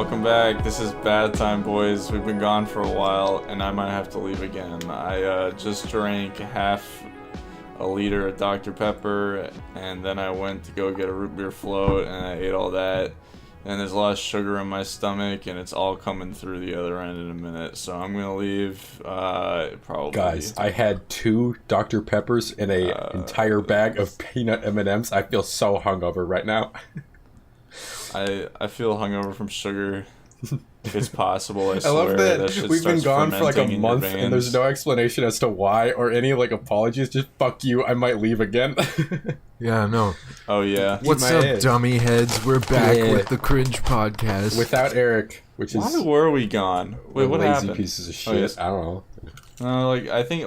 welcome back. This is Bad Time Boys. We've been gone for a while, and I might have to leave again. I just drank half a liter of Dr. Pepper, and then I went to go get a root beer float, and I ate all that. And there's a lot of sugar in my stomach, and it's all coming through the other end in a minute. So I'm gonna leave. Probably. Guys, I had 2 Dr. Peppers and a entire bag of peanut M&Ms. I feel so hungover right now. I feel hungover from sugar. If it's possible, I swear. I love that shit we've been starts gone for like a fermenting in month your and there's veins. no explanation as to why or any like apologies. Just fuck you. I might leave again. Yeah, no. Oh yeah. What's my up, head. dummy heads? We're back Yeah. with the Cringe Podcast. Without Eric, which is Why were we gone? Wait, what lazy happened? pieces of shit. Oh, yes. I don't know. I think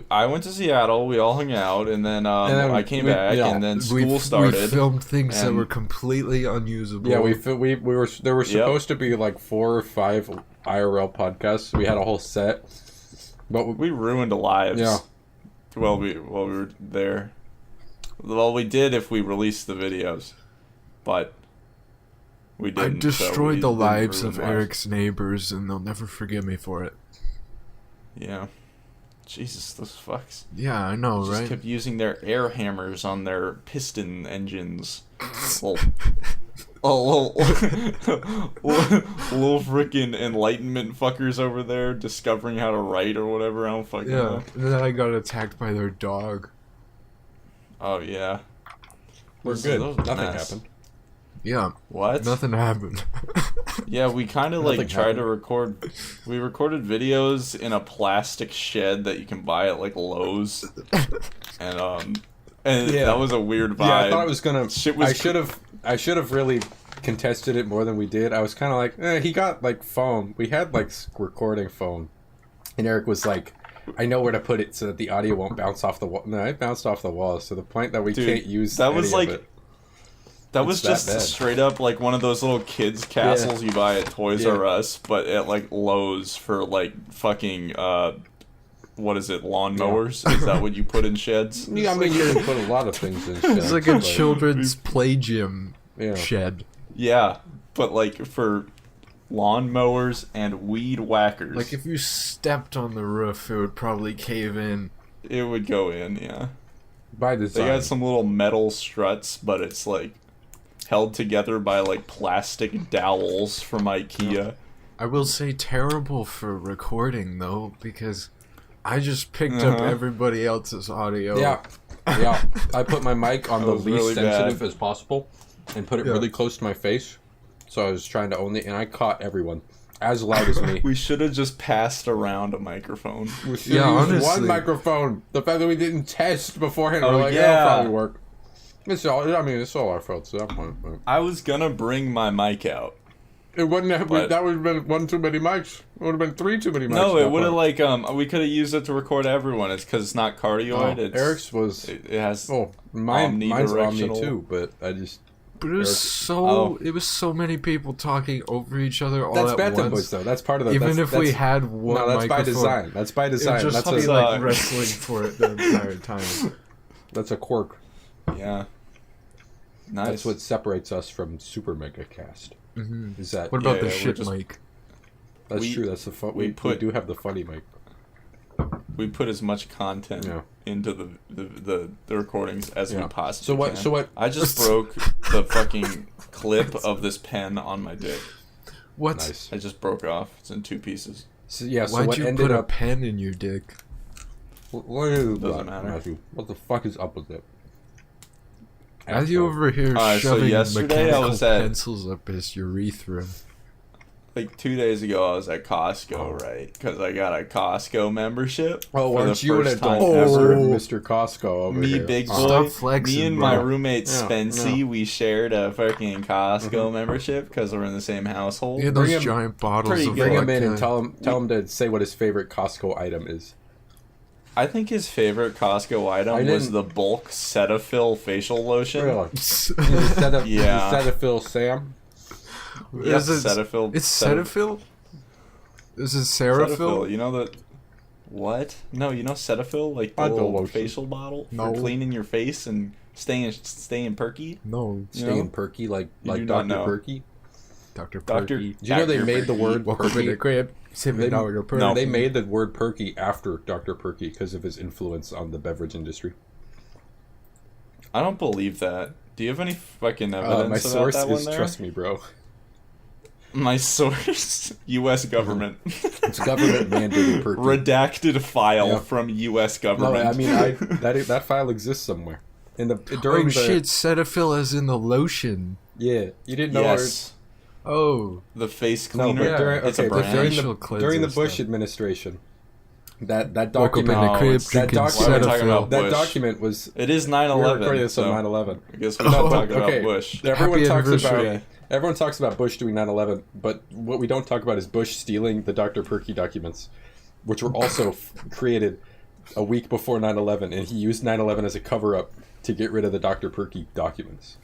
I went to Seattle. We all hung out, and then I came back, and then school started. We filmed things that and- were completely unusable. Yeah, we were there were supposed to be like 4 or 5 IRL podcasts. We had a whole set, but We ruined lives. Yeah. While we were there. Well, we did if we released the videos, but we I didn't. so we destroyed the didn't lives ruin of Eric's neighbors, and they'll never forgive me for it. Yeah. Jesus, those fucks. Yeah, I know, Just right? kept using their air hammers on their piston engines. little freaking enlightenment fuckers over there discovering how to write or whatever. I don't fucking Yeah, know. and then I got attacked by their dog. Oh yeah. we're Those- good. those Nothing mess. happened. Yeah, What? nothing happened. Yeah, we kind of like Nothing tried to happened. record. We recorded videos in a plastic shed that you can buy at like Lowe's, and Yeah. that was a weird vibe. Yeah, I thought it was gonna. Shit was I should have really contested it more than we did. I was kind of like, he got like foam. We had like recording foam, and Eric was like, I know where to put it so that the audio won't bounce off the wall. No, it bounced off the walls to the point that we Dude, can't use. that was any of like- it. That was It's that just bad. straight up like one of those little kids' castles you buy at Toys Yeah. R Us, but at like Lowe's for like fucking what is it, lawnmowers? Is that what you put in sheds? Yeah, I mean, you can put a lot of things in. It's sheds, like a but- children's play gym Yeah. shed. Yeah, but like for lawnmowers and weed whackers. Like if you stepped on the roof, it would probably cave in. It would go in, yeah. By They design. got some little metal struts, but it's like held together by like plastic dowels from IKEA. I will say terrible for recording though, because I just picked up everybody else's audio. Yeah, yeah. I put my mic on That the was least really sensitive bad. as possible, and put it Yeah. really close to my face. So I was trying to only, and I caught everyone as loud as me. We should have just passed around a microphone. We should Yeah, use honestly. one microphone. The fact that we didn't test beforehand, Oh, we're like, yeah. it'll probably work. It's all. I mean, it's all our fault. So that point, but I was gonna bring my mic out. it wouldn't have. But- That would have been 1 too many mics. It would have been 3 too many mics. No, at it that would have point. like we could have used it to record everyone. It's because it's not cardioid. Oh, it's Eric's was. it has. Oh, mine's omnidirectional. Omni too, but I just. But it was Eric- so Oh. it was so many people talking over each other all That's at Bad Time once. Boys, though. That's part of the. Even that's, if we that's- had one No, that's by microphone, design. That's by it would design. just That's be a, like wrestling for it the entire time. that's a quirk. Yeah. Nice. That's what separates us from Super Mega Cast. hmm Is that? What about Yeah, the we're shit just- mic? That's we- true. That's the fun. we We put- do have the funny mic. We put as much content Yeah. into the recordings as we Yeah. possibly So what? can. So what? I just broke the fucking clip of this pen on my dick. What? Nice. I just broke off. It's in 2 pieces. So, yeah. So Why'd what you ended put a up? pen in your dick? Doesn't matter. Matthew. What the fuck is up with it? As you over here so shoving yesterday I mechanical was at- pencils up his urethra. Like 2 days ago, I was at Costco, right? Because I got a Costco membership. Oh, for aren't the you an first time adult? ever. Mr. Costco over Me, here. big boy. Stop flexing, Me and my bro. roommate Yeah, Spency, yeah. we shared a fucking Costco membership because we're in the same household. You had Bring those him- giant bottles pretty of good. Bring him vodka. in and tell him to say what his favorite Costco item is. I think his favorite Costco item I was didn't- the bulk Cetaphil facial lotion. Really? Instead of Yeah. Cetaphil Sam. Yep, Is it- Cetaphil. It's Cetaphil? Is it Cetaphil? You know the what? No, you know Cetaphil, like the I don't little know. facial bottle No. for cleaning your face and staying perky. No. You Staying know? perky like You do not Dr. know. Perky. Dr. Dr. Perky. Do you know they Dr. made the Perky. word Welcome to Perky? the crib. $7 per. No. They made the word Perky after Dr. Perky because of his influence on the beverage industry. I don't believe that. Do you have any fucking My evidence about source that one is there? trust me, bro. My source, U.S. government. It's government mandated Perky. Redacted file Yeah. from U.S. No, government. I mean that file exists somewhere. In the during Oh the shit, Cetaphil as in the lotion. yeah, you didn't know. yes. Oh. The face No, cleaner. but during, It's okay, a but brand. Facial during the cleanser Bush stuff. administration, that Woke up in document the crib it's- drinking that document- Why are we talking about Cetaphil. that Bush? document was It is we were 9/11. recording this so on 9/11. I guess we're not talking okay. about Bush. Everyone Happy talks anniversary. about everyone talks about Bush doing 9/11, but what we don't talk about is Bush stealing the Dr. Perky documents, which were also created a week before 9/11, and he used 9/11 as a cover-up to get rid of the Dr. Perky documents.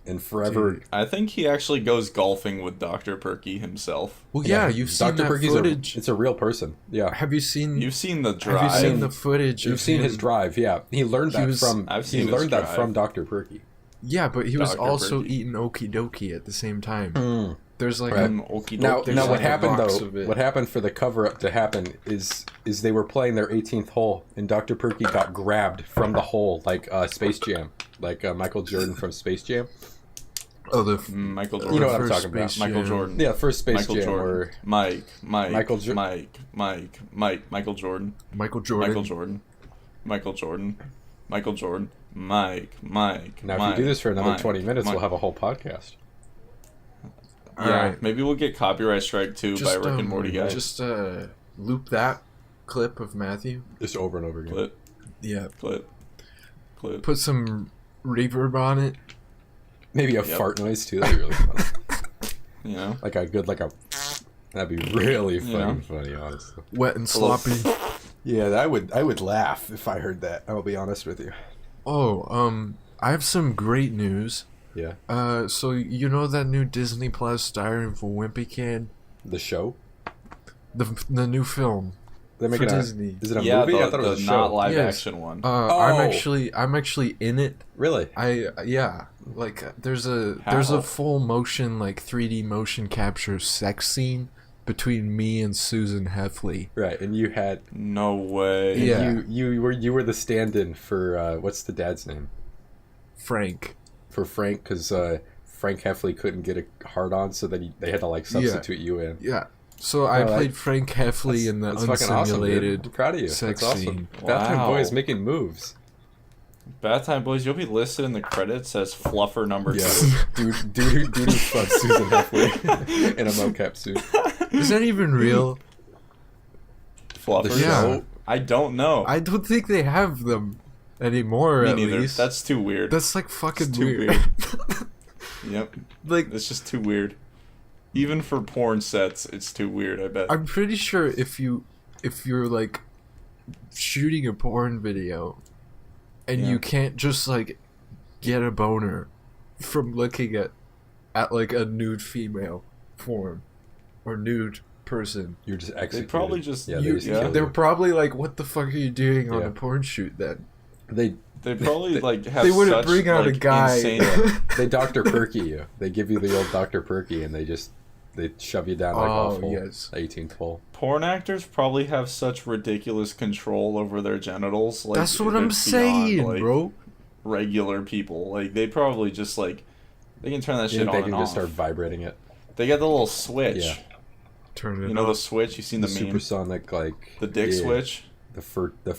And forever, Dude. I think he actually goes golfing with Dr. Perky himself. Well, yeah, you've seen that Perky's footage. it's a real person. Yeah. Have you seen? You've seen the Have drive. you seen the footage? You've of seen him? his drive, yeah. He learned He that was- from I've he seen his learned that drive. from Dr. Perky. Yeah, but he was Dr. also Perky. eating okie dokie at the same time. There's like Right. Okie Now, dokie. what like a happened box though? of it. What happened for the cover up to happen is they were playing their 18th hole, and Dr. Perky got grabbed from the hole like Space Jam, like Michael Jordan from Space Jam. Michael Jordan. You know what I'm first talking about? Space Michael Jam. Jordan. Yeah, first Space Michael Jam Jordan. where Mike, Michael Jo- Michael Jordan. Michael Jordan. Michael Jordan. Michael Jordan. Michael Jordan. Mike. now Mike, if you do this for another Mike, 20 minutes, Mike. we'll have a whole podcast. Yeah, Alright. maybe we'll get copyright strike too by Rick and Morty guy. Just loop that clip of Matthew. Just over and over again. Clip, Yeah. clip. Put some reverb on it. Maybe a Yep. fart noise too. That'd be really fun. You know, like a good That'd be really Yeah. funny, honestly. Wet and sloppy. Yeah, I would laugh if I heard that. I'll be honest with you. Oh, I have some great news. Yeah. So you know that new Disney Plus Diary of a Wimpy Kid? The show? The new film. They're For making Disney. Is it a yeah, movie? I thought it the was a show. not live Yes. action one. Oh. I'm actually in it. Really? There's a How? full motion, like 3D motion capture sex scene between me and Susan Heffley. Right. And you had No way. Yeah. you were the stand-in for what's the dad's name? Frank. For Frank, because Frank Heffley couldn't get a hard on, so that they had to like substitute you in. Yeah. So I like- played Frank Heffley in the That's fucking awesome, dude. unsimulated I'm proud of you. sex That's awesome. scene. Bathroom Wow. Boys making moves. Bad Time Boys, you'll be listed in the credits as Fluffer number Yeah. 2. dude fucked Susan Heffley in a mocap suit. Is that even real? Fluffer? The Yeah. show? I don't know. I don't think they have them anymore. Me at neither. least That's too weird. that's like fucking It's too weird. Yep. Like It's just too weird. Even for porn sets, it's too weird, I bet. I'm pretty sure if you're like shooting a porn video and Yeah. you can't just like get a boner from looking at like a nude female form or nude person, You're just They executed. probably just... Yeah, you, just kill they're you. probably like, what the fuck are you doing on Yeah. a porn shoot then? They They probably, like, have They wouldn't such, bring out a like, guy. insane... they Dr. Perky you. They give you the old Dr. Perky and they shove you down like Oh, awful. yes. 18th hole. Porn actors probably have such ridiculous control over their genitals. Like, That's what I'm it's beyond, saying, like, bro. regular people. Like, they probably just, like... They can turn that shit You think on they can and just off. start vibrating it. They got the little switch. Yeah. Turn it You know the off. switch? You seen the, meme? supersonic, like The dick yeah, switch? the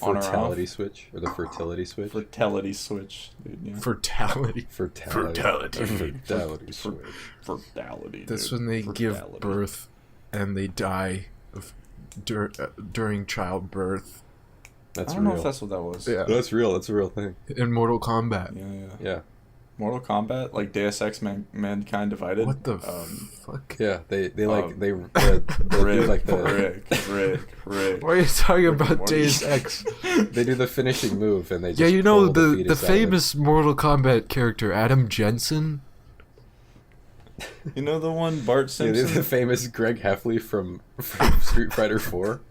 On or fertility off? switch or the fertility switch. Fertility switch. Dude, yeah. Fertility. Fertility switch. Fertility. That's dude. when they give Fertility. birth and they die during childbirth. That's I don't know real. if that's what that was. Yeah. That's real. That's a real thing. In Mortal Kombat. Yeah. Yeah. Mortal Kombat, like Deus Ex Mankind Divided. What the um, fuck? Yeah. They do Rick, like the Rick. Why are you talking and about Morty. Deus Ex? they do the finishing move and they just Yeah, you know pull the fetus out of it. famous Mortal Kombat character Adam Jensen. You know the one Bart Yeah, Simpson? the famous Greg Heffley from Street Fighter 4.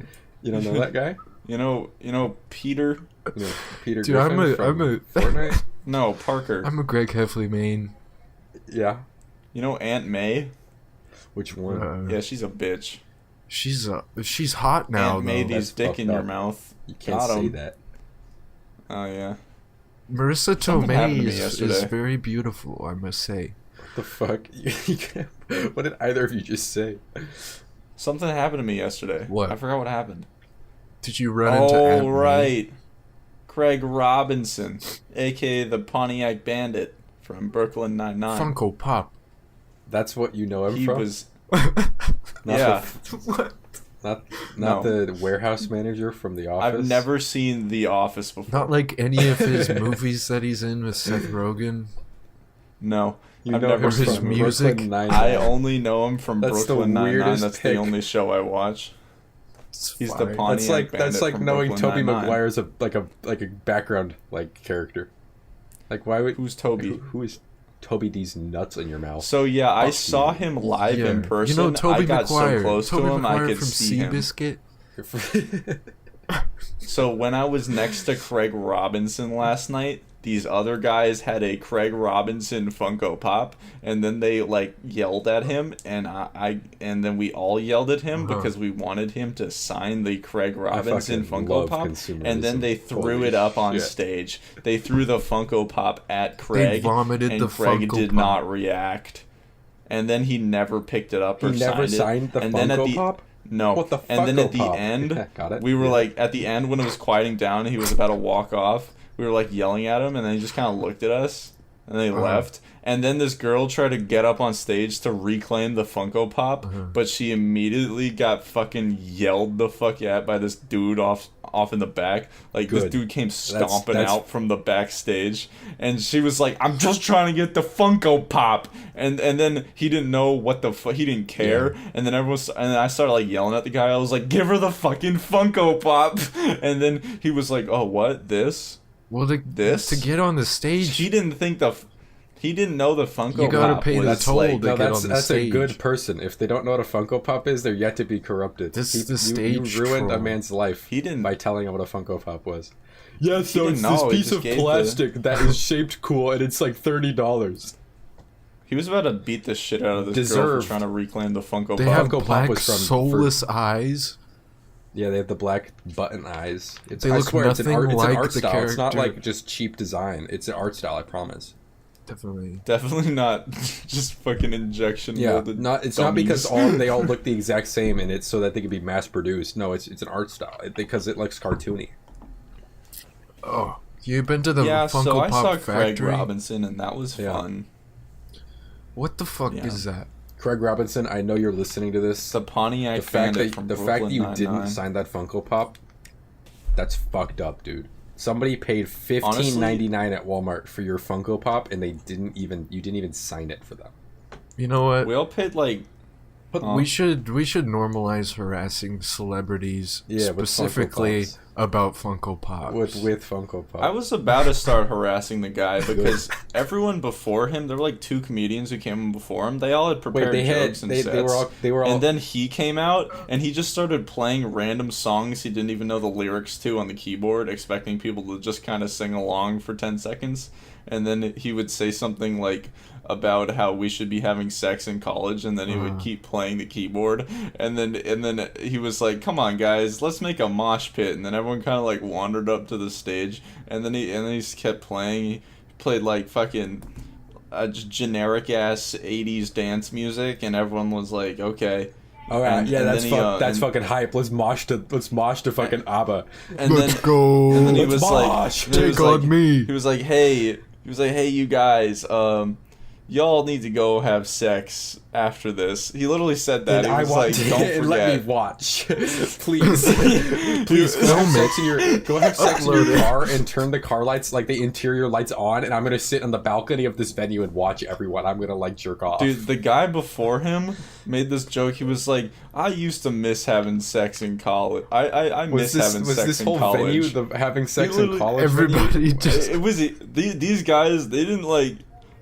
You don't know that guy? You know Peter? No, Peter Dude, Griffin from Fortnite? No, Parker. I'm a Greg Heffley main. Yeah. You know Aunt May? Which one? Yeah, she's a bitch. She's hot now. Aunt May's dick in your mouth. You can't say that. Oh yeah. Marissa Something happened to me Tomei is yesterday. very beautiful, I must say. What the fuck? What did either of you just say? Something happened to me yesterday. What? I forgot what happened. Did you run into Aunt May? Right. Craig Robinson, aka the Pontiac Bandit from Brooklyn Nine-Nine. Funko Pop. That's what you know him He from? was. Not Yeah. What? Not No. the warehouse manager from The Office? I've never seen The Office before. Not like any of his movies that he's in with Seth Rogen. No. You I've know never him his from music? Brooklyn Nine-Nine. I only know him from That's the Brooklyn Nine-Nine. weirdest That's pick. the only show I watch. It's He's the fine. Pontiac That's Bandit like from knowing Brooklyn Tobey Nine-Nine. Maguire's a background character. Like why would Who's Toby? Who is Toby D's nuts in your mouth? So yeah, I Fuck saw you. him live Yeah. in person. You know Tobey I got Maguire. so close Tobey to him, Maguire I could from see him. Seabiscuit. So when I was next to Craig Robinson last night, these other guys had a Craig Robinson Funko Pop, and then they like yelled at him, and and then we all yelled at him because we wanted him to sign the Craig Robinson fucking Funko love Pop, consumerism. and then they threw Holy it up on shit. stage. They threw the Funko Pop at Craig, vomited and the Craig Funko did Pop. not react. And then he never picked it up or He never signed signed it. the And then at Funko the Pop? No. What the And then Funko at the Pop? end, Got it? we were Yeah. like, at the end when it was quieting down and he was about to walk off, we were like yelling at him, and then he just kind of looked at us, and then he left. And then this girl tried to get up on stage to reclaim the Funko Pop, but she immediately got fucking yelled the fuck at by this dude off in the back. Like, this Good. dude came stomping that's- out from the backstage, and she was like, "I'm just trying to get the Funko Pop," and then he didn't know what the fuck, he didn't care, and then and then I started like yelling at the guy. I was like, "Give her the fucking Funko Pop," and then he was like, "Oh, what, this?" Well, This? to get on the stage, He didn't think he didn't know the Funko You gotta Pop pay the was toll like, to No, get that's on the that's a stage. good person. If they don't know what a Funko Pop is, they're yet to be corrupted. This is the You stage ruined a troll. man's life. He didn't- by telling him what a Funko Pop was. Yeah, so didn't it's know, this he piece just of gave the- plastic that is shaped cool, and it's like $30. He was about to beat the shit out of this girl Deserved. for trying to reclaim the Funko they Pop. have Funko Pop black, was from- soulless eyes. Yeah, they have the black button eyes. They I look swear, it's an nothing art, it's like an art the style. It's not character. like just cheap design. It's an art style, I promise. Definitely. Definitely not just fucking injection Yeah, molded. it's not because dummies. they all look the exact same and it's so that they can be mass produced. No, it's an art style because it looks cartoony. Oh, you've been to the Yeah, Funko so I Pop saw Craig factory? Robinson, and that was Yeah. fun. What the fuck Yeah. is that? Craig Robinson, I know you're listening to this. The Pontiac The fact Bandit that from the fact Brooklyn that you Nine-Nine. didn't sign that Funko Pop, that's fucked up, dude. Somebody paid Honestly- $15.99 at Walmart for your Funko Pop, and you didn't even sign it for them. You know what? We all paid like. Huh? We should normalize harassing celebrities, Yeah, with Funko specifically Pops. about Funko Pops. With Funko Pop. I was about to start harassing the guy because everyone before him, there were like two comedians who came before him. They all had prepared jokes and sets. they were all And then he came out and he just started playing random songs he didn't even know the lyrics to on the keyboard, expecting people to just kind of sing along for 10 seconds. And then he would say something like about how we should be having sex in college, and then he would keep playing the keyboard, and then he was like, "Come on, guys, let's make a mosh pit." And then everyone kind of like wandered up to the stage, and then he just kept playing. He played like fucking just generic ass 80s dance music, and everyone was like, "Okay." All right, And- yeah, and that's then he, that's and- fucking hype. Let's mosh to fucking ABBA. And Let's then, go. And then he Let's was mosh. like, he was Take on like- me. He was like, "Hey, you guys, y'all need to go have sex after this." He literally said that. And He I was want like, "Don't forget." let me watch, please. Please go have Film sex in your Upload it. car and turn the car lights, like the interior lights, on, and I'm gonna sit on the balcony of this venue and watch everyone. I'm gonna like jerk off. Dude, the guy before him made this joke. He was like, "I used to miss having sex in college. I miss having was sex this in whole college." venue the having sex in literally- college? venue? Everybody just It was these guys. They didn't like.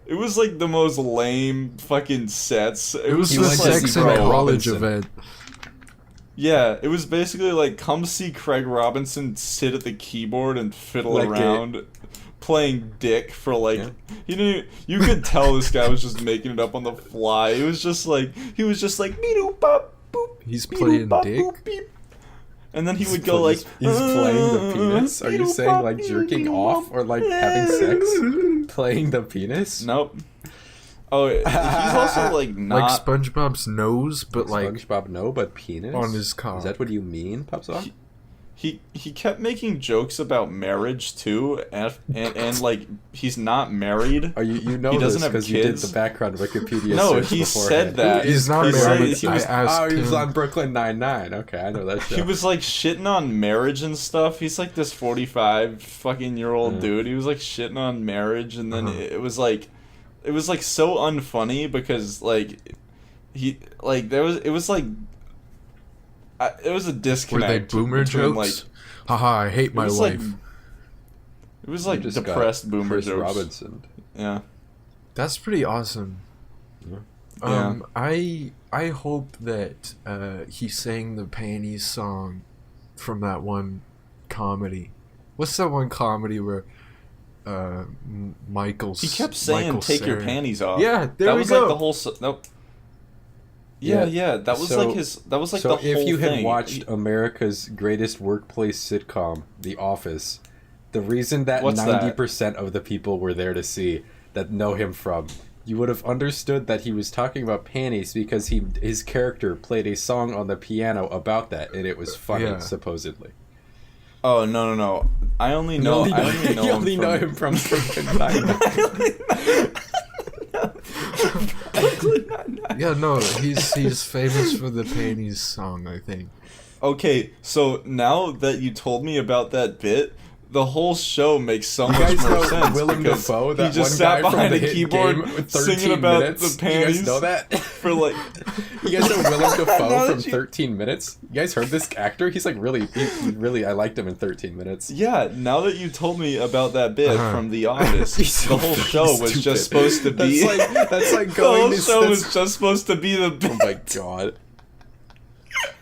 It was like the most lame fucking sets. it was He the went to sex see in Craig college Robinson. event. Yeah, it was basically like, come see Craig Robinson sit at the keyboard and fiddle Like around playing dick for like he didn't. You could tell this guy was just making it up on the fly. It was just like he was just like beep bop boop. He's playing dick. Boop, beep. And then he would go like he's playing the penis. Are you saying like jerking off or like having sex? Playing the penis? Nope. Oh, he's also like not like SpongeBob's nose, but like SpongeBob no, but penis on his cock. Is that what you mean, Popsaw? He kept making jokes about marriage too, and like he's not married. Oh, you know he this doesn't have because kids. you did the background Wikipedia No, search he beforehand. said that. He's not He said married. he was- He was on Brooklyn Nine-Nine. Okay, I know that show. He was like shitting on marriage and stuff. He's like this 45 fucking year old dude. He was like shitting on marriage, and then it was like so unfunny because like he like there was it was like it was a Were disconnect. they boomer between, jokes? Haha, I hate my was wife. it was like just depressed got boomer Chris jokes. Robinson. Yeah. That's pretty awesome. Yeah. I hope that he sang the panties song from that one comedy. What's that one comedy where Michael? He kept saying, Michael "Take your Cera- panties off." Yeah, there that we was go. like the whole. Nope. Yeah, that was So- like his. That was like So the whole if you had thing. watched America's greatest workplace sitcom, The Office, the reason that What's that? 90% of the people were there to see that know him from, you would have understood that he was talking about panties because his character played a song on the piano about that, and it was funny, Yeah. supposedly. Oh no! I only know. I only know you him only from, know him from Brooklyn Nine-Nine. Yeah, no, he's famous for the panties song, I think. Okay, so now that you told me about that bit, the whole show makes so You much guys more know sense Willem because Dafoe, that he just one sat guy from behind the a hit keyboard game with 13 singing about minutes. the panties. You guys know that? For like, You guys know Willem Dafoe Now from that you- 13 Minutes? You guys heard this actor? He's like really, I liked him in 13 Minutes. yeah. Now that you told me about that bit from The Office, He's so the whole fucking show was stupid. just supposed to be. That's like the going whole to show was just supposed to be the bit. Oh my god.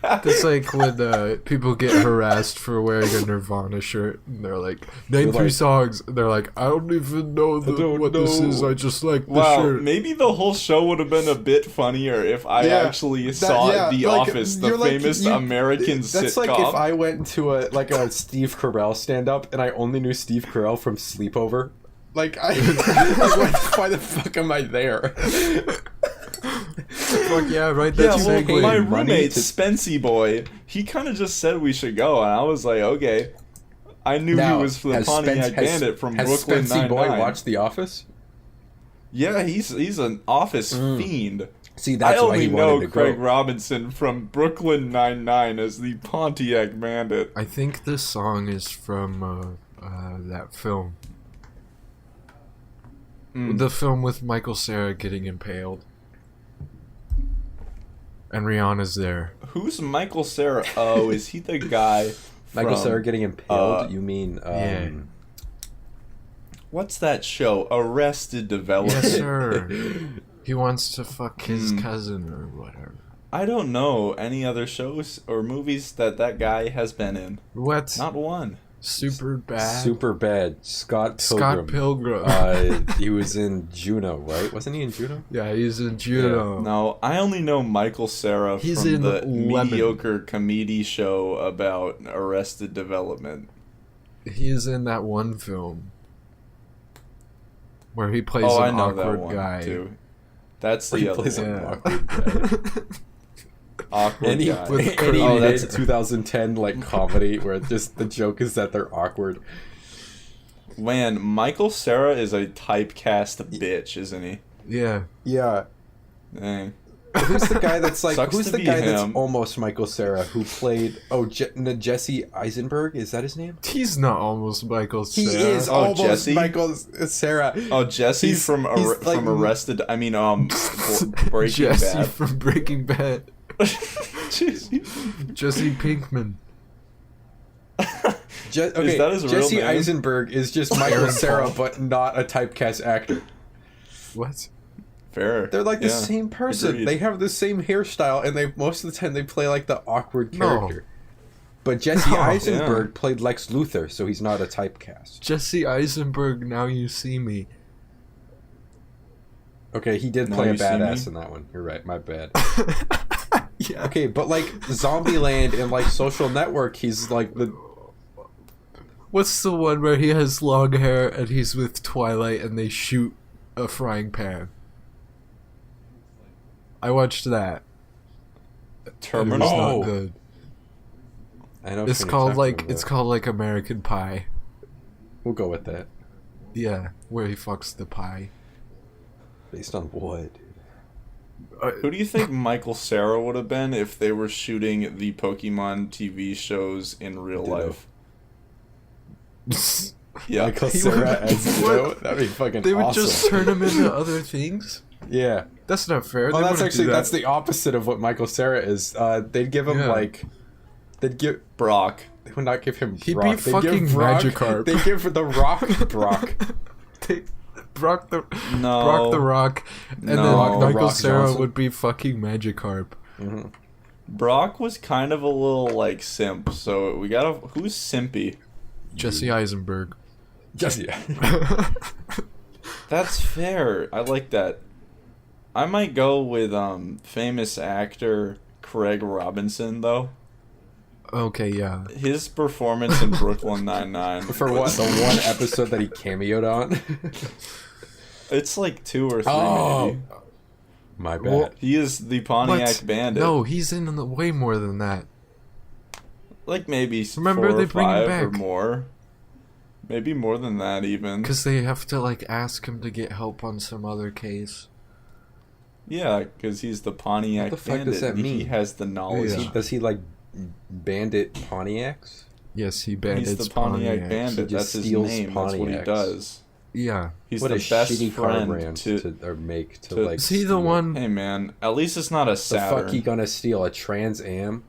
That's like when people get harassed for wearing a Nirvana shirt, and they're like, "Name They're three like- songs." They're like, "I don't even know don't what this know." is. I just like the Wow, shirt." maybe the whole show would have been a bit funnier if I actually saw The Office, the famous American That's sitcom. like if I went to a Steve Carell stand-up and I only knew Steve Carell from Sleepover. Like, why the fuck am I there? Fuck yeah, right. Yeah, That's well, segue. my money roommate, to- Spency Boy, he kind of just said we should go, and I was like, okay. I knew Now, he was the has Pontiac Bandit from has Brooklyn Spency Boy Nine-Nine. watched The Office? Yeah, he's an Office fiend. See, I that's why only he wanted know to Craig go. Robinson from Brooklyn Nine-Nine as the Pontiac Bandit. I think this song is from that film. The film with Michael Cera getting impaled. And Rihanna's there. Who's Michael Cera? Oh, is he the guy Michael from, Cera getting impaled? You mean, yeah. What's that show? Arrested Development. Yes, sir. He wants to fuck his cousin or whatever. I don't know any other shows or movies that guy has been in. What? Not one. Super bad. Super bad. Scott Pilgrim. Scott Pilgrim. He was in Juno, right? Wasn't he in Juno? Yeah, he's in Juno. No, I only know Michael Cera He's from in the Lemon. mediocre comedy show about Arrested Development. He's in that one film where he plays Oh, I an know that awkward one guy. too. That's He the other plays one. an Yeah. awkward guy. Awkward Any, guy. With any Oh, that's- 2010 like comedy where just the joke is that they're awkward. Man, Michael Cera is a typecast bitch, isn't he? Yeah. Yeah. Dang. Who's the guy that's like? Sucks Who's to the be guy that's him. almost Michael Cera who played? Oh, Jesse Eisenberg. Is that his name? He's not almost Michael He Cera. is Oh, almost Jesse? Michael Cera. Oh, Jesse He's- from he's like- from Arrested. I mean, Breaking Jesse Bad. from Breaking Bad. Jeez. Jesse Pinkman. Okay, that his real Jesse name? Eisenberg is just Michael Aaron Cera, Paul. but not a typecast actor. What? Fair. They're like the Yeah. same person. Agreed. They have the same hairstyle, and they most of the time they play like the awkward No. character. But Jesse Oh, Eisenberg played Lex Luthor, so he's not a typecast. Jesse Eisenberg, Now You See Me. Okay, he did Now play a You See badass Me? in that one. You're right, my bad. Yeah. Okay, but like Zombieland and like Social Network, he's like the What's the one where he has long hair and he's with Twilight and they shoot a frying pan? I watched that. It Terminal. was Oh. not good. I know. It's what you're called talking like about. American Pie. We'll go with that. Yeah, where he fucks the pie. Based on what? Who do you think Michael Cera would have been if they were shooting the Pokemon TV shows in real Ditto. life? Yeah. Michael He Cera would- as Ditto? That'd be fucking They would awesome. just turn him into other things. Yeah. That's not fair. Well, They that's wouldn't do actually that. that's the opposite of what Michael Cera is. They'd give him Yeah. like, they'd give. Brock. They would not give him He'd be Brock. They'd fucking give Brock, Magikarp. They give the Rock Brock. They- Brock the No. Brock the Rock, and No. then Michael Rock Cera Johnson. would be fucking Magikarp. Brock was kind of a little like simp, so we gotta. Who's simpy? Jesse Eisenberg. Just yeah. That's fair. I like that. I might go with famous actor Craig Robinson though. Okay, yeah. His performance in Brooklyn Nine-Nine. For what, the one episode that he cameoed on? It's like 2 or 3 Oh. maybe. My bad. Well, He is the Pontiac What? Bandit. No, he's in the way more than that. Like maybe Remember, 4 they or bring him 5 or back. more. Maybe more than that even. Because they have to, like, ask him to get help on some other case. Yeah, because he's the Pontiac What the fuck Bandit. does that and He mean? has the knowledge. Yeah. Does he like bandit Pontiacs? Yes, he bandits He's the Pontiac Pontiacs. Bandit. He That's just his steals name. That's what he Pontiacs. does. Yeah. He's What the a best shitty car friend brand to. or make to to- like. Is he the steal. one... Hey man, at least it's not a The Saturn. fuck he gonna steal? A Trans Am?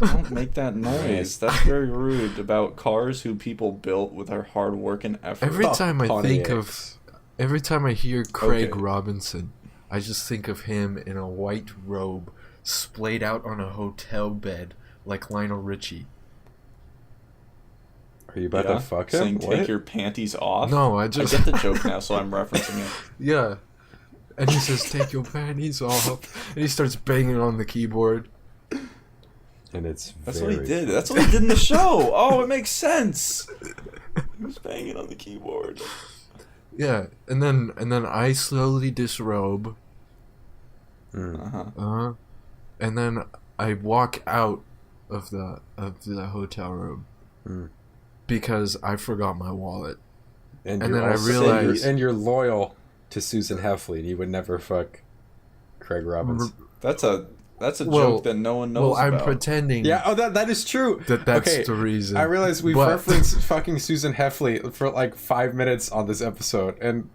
Don't make that noise. That's very rude about cars who people built with their hard work and effort. Every Fuck time I think of... Pontiacs. Every time I hear Craig Okay. Robinson, I just think of him in a white robe, splayed out on a hotel bed, like Lionel Richie. Are you about Yeah? to fuck him? Saying What? take your panties off. No, I I just... get the joke now, so I'm referencing it. Yeah. And he says, take your panties off. And he starts banging on the keyboard. And it's That's very what he did. That's what he did in the show. Oh, it makes sense. He was banging on the keyboard. Yeah. And then I slowly disrobe. Uh-huh. And then I walk out of the hotel room. Because I forgot my wallet. And And you're then I also- realized- and you're loyal to Susan Heffley. You would never fuck Craig Robbins. That's a Well- joke that no one knows Well, I'm about. pretending Yeah, oh, that is true. that that's okay, the reason. I realize we've But- referenced fucking Susan Heffley for like 5 minutes on this episode, and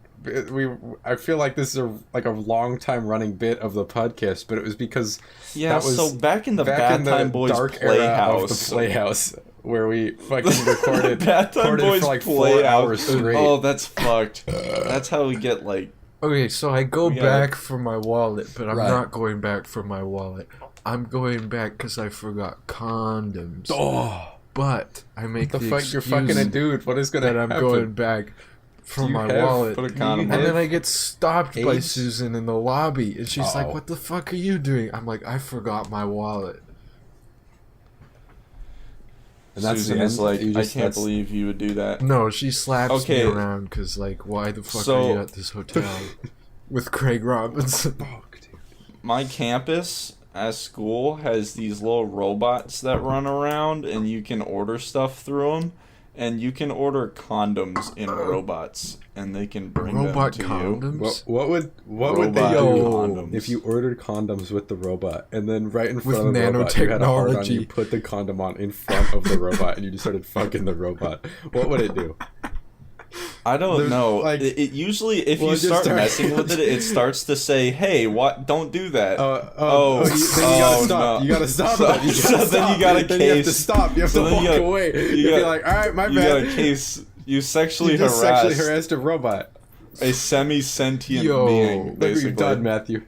I feel like this is a long time running bit of the podcast, but it was because Yeah, that was so back in the back Bad in the Time Boys dark era of Playhouse. the Playhouse where we fucking recorded, Bad Time recorded Boys for like 4 Playhouse. hours straight. Oh, that's fucked. That's how we get like. Okay, so I go Yeah. back for my wallet, but I'm Right. not going back for my wallet. I'm going back because I forgot condoms. Oh, But I make the the fuck! excuse You're fucking a dude. What is gonna that I'm happen? going back for Do you my have- wallet. Put a condom And on. then I get stopped by AIDS? Susan in the lobby, and she's like, Uh-oh. "What the fuck are you doing?" I'm like, "I forgot my wallet." And that's Susan the is end? like, You I just- can't that's- believe you would do that. No, she slaps Okay. me around because, like, why the fuck So- are you at this hotel with Craig Robinson? Fuck, dude. My campus at school has these little robots that run around, and you can order stuff through them. And you can order condoms in robots, and they can bring Robot them to you. condoms? What would they Robot do condoms. if you ordered condoms with the robot and then right in With front of the robot you had a hard on, nanotechnology. you put the condom on in front of the robot and you just started fucking the robot? What would it do? I don't There's, know. like- It usually, if Well, you it just start start- messing with it, it starts to say, "Hey, what? Don't do that." Then you oh, gotta stop. no. You gotta stop. So- that. You so gotta then stop. you gotta Then you have to case- stop. You have so to then walk you gotta- away. you You'd be gotta- like, all right, my You bad. got a case. You sexually You just harassed sexually harassed a robot. a semi-sentient Yo. being, Look what basically. you've done, Matthew.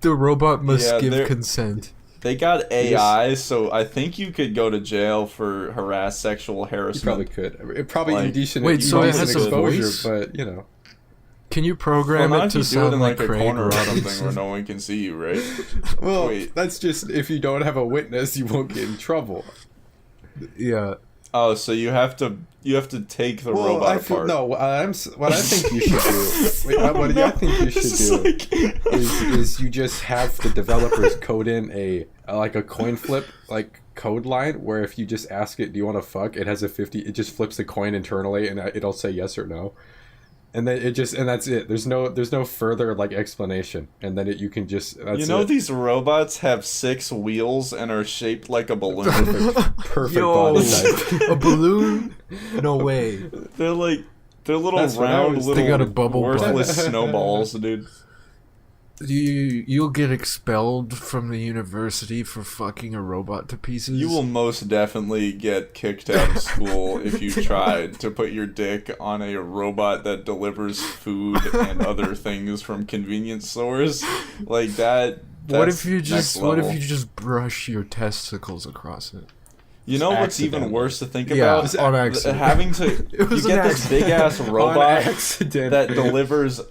The robot must Yeah, give they're- consent. They got AI, so I think you could go to jail for sexual You harassment. probably could. It probably Like- indecent. Wait, so it indecent has a exposure, voice? but you know. Can you program Well, it not to if you do it sound in like like a Craig corner or something where Robinson? no one can see you, right? Well, Wait. that's just if you don't have a witness, you won't get in trouble. Yeah. Oh, so you have to take the robot I feel, apart. no. What I think you should do. Wait, what I think you should do is you just have the developers code in a coin flip code line where if you just ask it, do you want to fuck? It has a 50. It just flips the coin internally and it'll say yes or no. And then that's it. There's no further explanation. And then you can just These robots have 6 wheels and are shaped like a balloon. perfect Yo, body type. a balloon? No way. They're little That's what I round was- little They got a bubble butt. worthless snowballs, dude. You'll get expelled from the university for fucking a robot to pieces. You will most definitely get kicked out of school if you tried to put your dick on a robot that delivers food and other things from convenience stores. Like that. What that's if you next just level. brush your testicles across it? You know what's even Accidentally. worse to think Yeah, about? on accident. Having to It was you get an this big ass On robot accident. that delivers.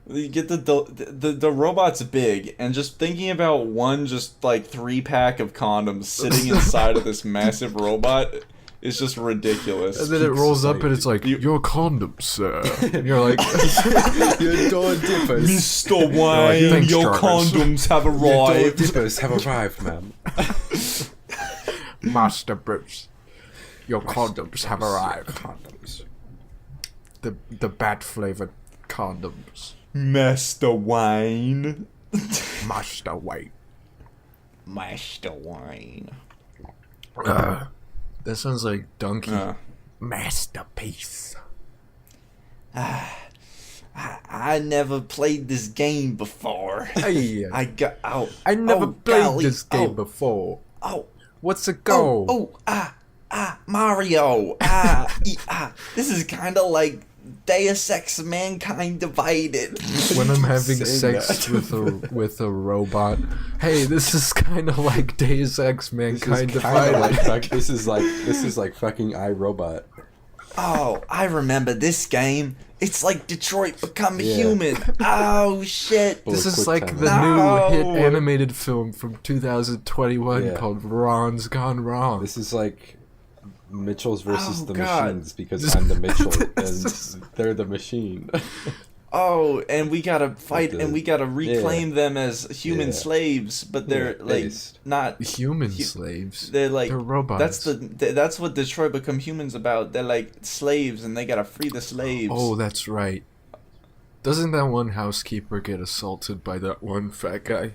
You get the robot's big, and just thinking about one 3-pack of condoms sitting inside of this massive robot is just ridiculous. And then it rolls up and it's like, You- your condoms, sir. And you're like, Your door dippers. Mr. Wayne, Thanks, your Jarvis. condoms have Your door arrived. dippers have arrived, ma'am. Master Bruce, your condoms have arrived. Condoms. The bat flavored condoms. Master Wayne. Master White. Master Wayne. That sounds like Donkey. Masterpiece. I never played this game before. Hey, I never played golly. this game before. Oh, What's it go? Mario. This is kind of like Deus Ex Mankind Divided. When I'm having saying sex that. with a robot. Hey, this is kind of like Deus Ex Mankind Divided. This is like fucking iRobot. Oh, I remember this game. It's like Detroit Become Yeah. Human. Oh shit. This is Quick like time. the No. new hit animated film from 2021 Yeah. called Ron's Gone Wrong. This is like Mitchell's versus Oh, the God. machines because I'm the Mitchell and they're the machine. Oh, and we gotta fight, the- and we gotta reclaim them as human Yeah. slaves, but they're Yeah, like based. not. Human Hu- slaves. They're like They're robots. that's what Detroit Become Humans about. They're like slaves, and they gotta free the slaves. Oh, that's right. Doesn't that one housekeeper get assaulted by that one fat guy?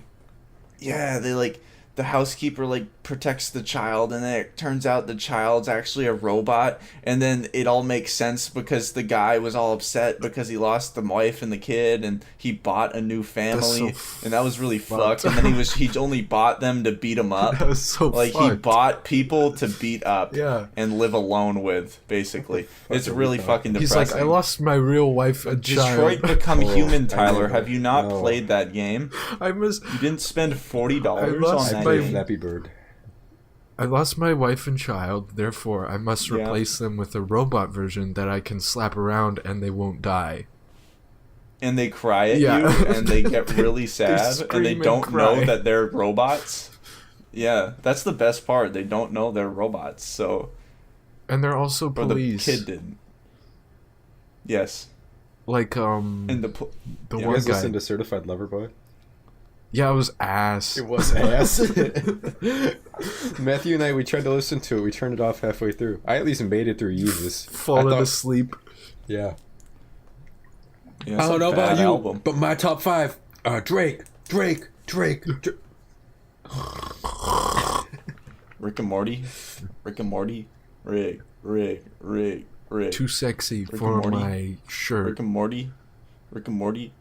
yeah, they like the housekeeper protects the child, and then it turns out the child's actually a robot, and then it all makes sense because the guy was all upset because he lost the wife and the kid, and he bought a new family, so and that was really fucked. fucked. And then he only bought them to beat him up. That was so He fucked. bought people to beat up Yeah. and live alone with, basically. It's really fucking He's depressing. like, I lost my real wife and Detroit child. Become Oh, Human, I Tyler. know. Have you not No. played that game? I must. You didn't spend $40 I on lost that my- game. Flappy Bird. I lost my wife and child, therefore I must Yeah. replace them with a robot version that I can slap around and they won't die. And they cry at Yeah. you, and they get really sad, and scream they and don't cry. know that they're robots. Yeah, that's the best part. They don't know they're robots, so... And they're also Or police. the kid didn't. Yes. Like, And the... the Yeah. You one guys guy. listen to Certified Lover Boy? Yeah, it was ass. It was ass. Matthew and I, we tried to listen to it. We turned it off halfway through. I at least made it through Jesus. Falling I thought- asleep. Yeah. Yeah, I it's don't a know about bad you, album. but my top 5 are Drake. Rick and Morty. Rick and Morty. Rick. Too sexy and for Morty. my shirt. Rick and Morty. Rick and Morty.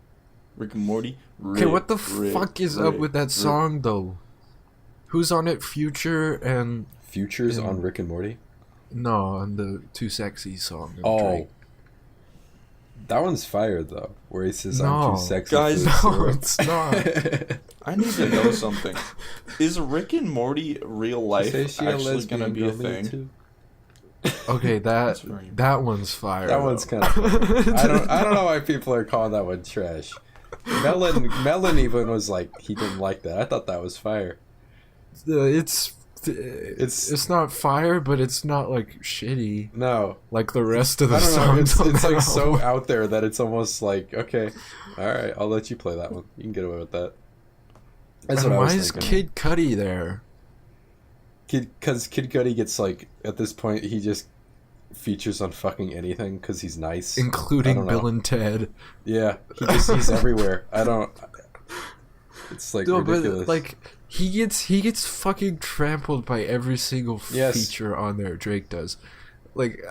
Rick and Morty. Okay, what the Rick, fuck is up Rick, with that Rick. song, though? Who's on it? Future and... Futures Yeah. on Rick and Morty. No, on the Too Sexy song. of Oh. Drake. That one's fire though, where he says, No. "I'm too sexy Guys, for this No, syrup." it's not. I need to know something. Is Rick and Morty real life Say she a actually gonna lesbian be a girl, me thing? too. Okay, That's very- that one's fire. That one's though. kind of. I don't know why people are calling that one trash. Melon even was like he didn't like that. I thought that was fire. It's not fire, but it's not like shitty No, like the rest of the I don't know. songs. on It's that like so album. out there that it's almost like okay, all right, I'll let you play that one. You can get away with that. That's what I Why was is thinking. Kid Cudi there? Because Kid Cudi gets like at this point he just features on fucking anything because he's nice, I Including don't know. Bill and Ted. Yeah, he's everywhere. I don't. It's like No, ridiculous. but like he gets fucking trampled by every single Yes. feature on there. Drake does. Like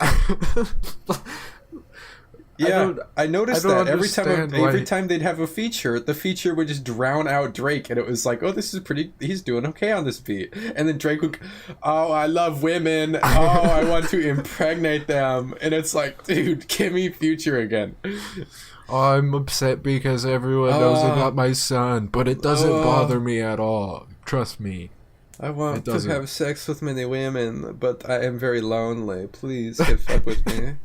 yeah, I noticed I don't that every understand why- time they'd have a feature, the feature would just drown out Drake, and it was like, oh, this is pretty. He's doing okay on this beat, and then Drake would, oh, I love women. Oh, I want to impregnate them, and it's like, dude, give me Future again. I'm upset because everyone knows about my son, but it doesn't bother me at all. Trust me. I want It doesn't. have sex with many women, but I am very lonely. Please get fuck with me.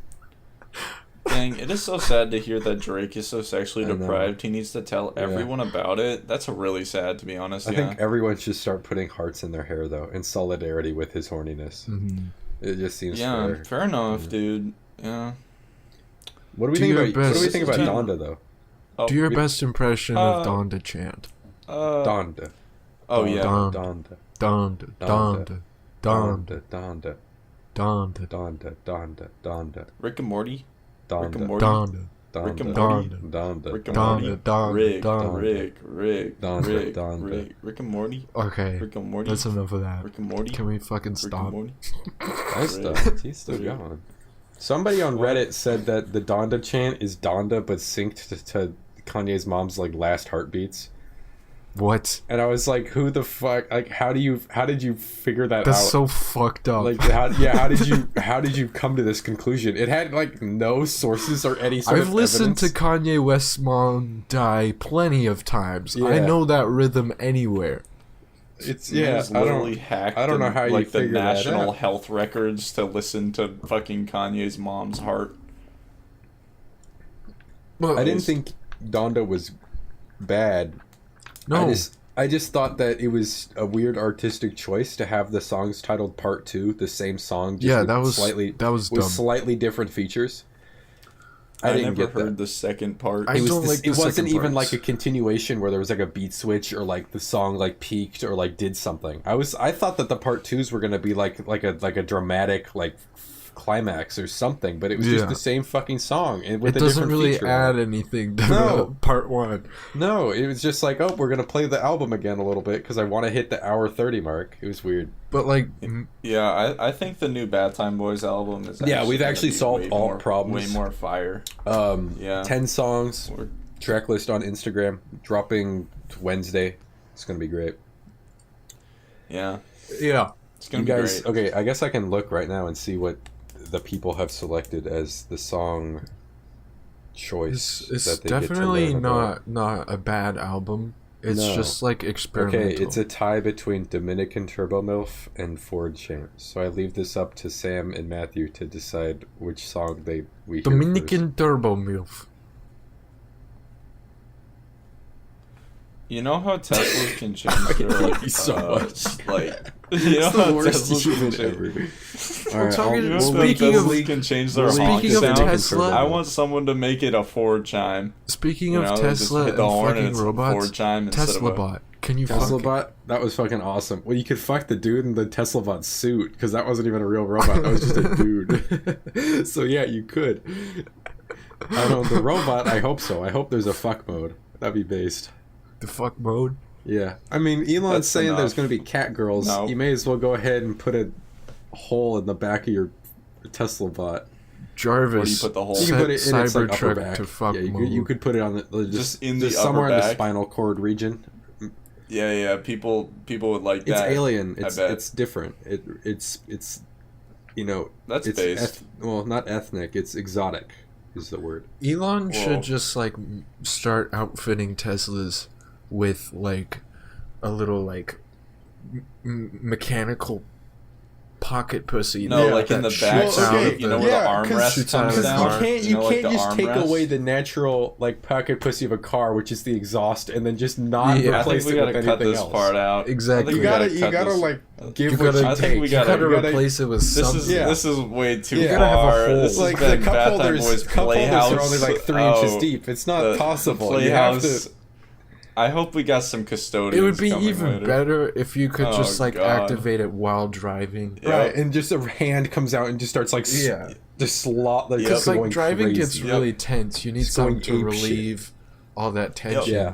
Dang, it is so sad to hear that Drake is so sexually I know. deprived. He needs to tell everyone about it. That's really sad, to be honest. I Yeah. think everyone should start putting hearts in their hair, though, in solidarity with his horniness. Mhm. It just seems Yeah, fair. fair enough, dude. Yeah. What do we Do think your about? What do we best think about to- Donda, though? Oh, Do your we- best impression of Donda chant. Donda. Donda. Oh, yeah. Donda. Donda. Donda. Donda. Donda. Donda. Donda. Donda. Donda. Rick and Morty. Rick and Donda. Morty. Donda. Rick and Donda. Morty. Donda. Rick and Donda, Morty. Donda, Rick, Donda. Rick, Donda, Rick, Donda. Rick, Rick and Morty. Okay, Rick and Morty. that's enough of that. Rick and Morty. Can we fucking Rick and stop? Morty. Nice Rick. stuff. He's still Rick. going. Somebody on Reddit said that the Donda chant is Donda, but synced to Kanye's mom's like last heartbeats. What? And I was like, "Who the fuck? Like, how did you figure that That's out? so fucked up. Like, how did you come to this conclusion? It had like no sources or any sort of I've listened evidence. to Kanye West's mom die plenty of times. I Yeah. know that rhythm anywhere. It's Man yeah. has I literally don't. hacked I don't know how you like the figure that national out. health records to listen to fucking Kanye's mom's heart. Well, I didn't think Donda was bad. No. I just thought that it was a weird artistic choice to have the songs titled Part 2, the same song. Just Yeah, with that was slightly dumb. slightly different features. I didn't never get heard that. the second part. I It was don't this- like the it wasn't second even parts. like a continuation where there was like a beat switch or like the song like peaked or like did something. I thought that the part 2s were gonna be like a dramatic like climax or something, but it was Yeah. just the same fucking song and with It a doesn't different really feature. add anything to No. part one. No, it was just like, oh, we're gonna play the album again a little bit because I want to hit the hour 30 mark. It was weird. But like, Yeah, I think the new Bad Time Boys album is. Yeah, we've gonna actually be solved way all more, problems. Way more fire. Yeah. 10 songs, We're- track list on Instagram, dropping Wednesday. It's gonna be great. Yeah, yeah. it's gonna You be guys, great. okay, I guess I can look right now and see what the people have selected as the song choice. It's that they get to definitely learn about. not a bad album. It's No. just like experimental. Okay, it's a tie between Dominican Turbo MILF and Ford Champ. So I leave this up to Sam and Matthew to decide which song we hear Dominican Turbo MILF. You know how Teslas can change their hate you so much. like you know It's the how worst Teslas can human change- ever. All right, talking- You know we'll how leave- speaking of- Teslas can change their Speaking honk of sound? Tesla- I want someone to make it a Ford chime. Speaking You of know, just Tesla hit and the horn and fucking it's a robots, Ford chime instead Tesla of a- bot. Can you Tesla fuck? bot, that was fucking awesome. Well, you could fuck the dude in the Tesla bot suit because that wasn't even a real robot. That was just a dude. So yeah, you could. I don't. The robot. I hope so. I hope there's a fuck mode. That'd be based. The fuck mode? Yeah. I mean, Elon's That's saying there's enough. going to be cat girls. No. You may as well go ahead and put a hole in the back of your Tesla bot. Jarvis. Where do you put the hole? You set can put it in its like upper Cybertruck back. to fuck yeah, mode. you could put it on the Just in the upper somewhere in the back? spinal cord region. Yeah, people would like It's that. alien. I It's bet. it's different. It's you know That's it's based. well, not ethnic. It's exotic. is the word. Elon Whoa. should just like start outfitting Teslas with like a little like mechanical pocket pussy. No, that- like in that the back, shoots Well, out okay, of you know the- where yeah, the 'cause armrest shoots out comes of the down. car. You know, like can't the just take armrest? away the natural like pocket pussy of a car, which is the exhaust, and then just not Yeah, I think replace we it gotta with cut anything this else. part out. Exactly. I think You we gotta, cut you gotta this- like give You what gotta, you I think take. we you gotta gotta- replace it with This something. is Yeah. this is way too You gotta have a far. hole. This like has the been cup Bath Time holders, Boys cup holders Playhouse. are only like 3 inches deep. It's not the possible. Playhouse. You have to. I hope we got some custodians. It would be coming even later. better if you could Oh, just like God. activate it while driving. Yeah. Right, and just a hand comes out and just starts like Yeah. just slot like Yep. Because going like driving crazy. gets really tense. You need It's going something to ape shit. relieve all that tension. Yeah.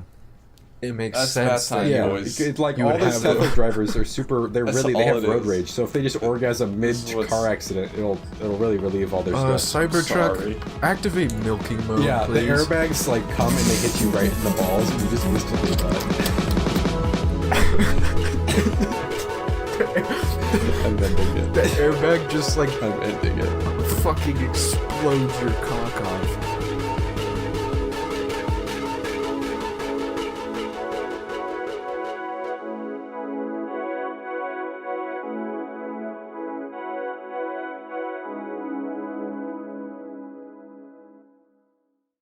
It makes That's sense. Bath that Time Yeah, Boys. it's like You all would the have Tesla the- drivers are super. They That's really all have it road is. rage. So if they just orgasm mid is what's- car accident, it'll really relieve all their stress. Cybertruck, Sorry. activate milking mode, Yeah, please. the airbags like come and they hit you right in the balls, and you just instantly die. I'm ending it. The airbag just like I'm ending it. fucking explodes your cock off.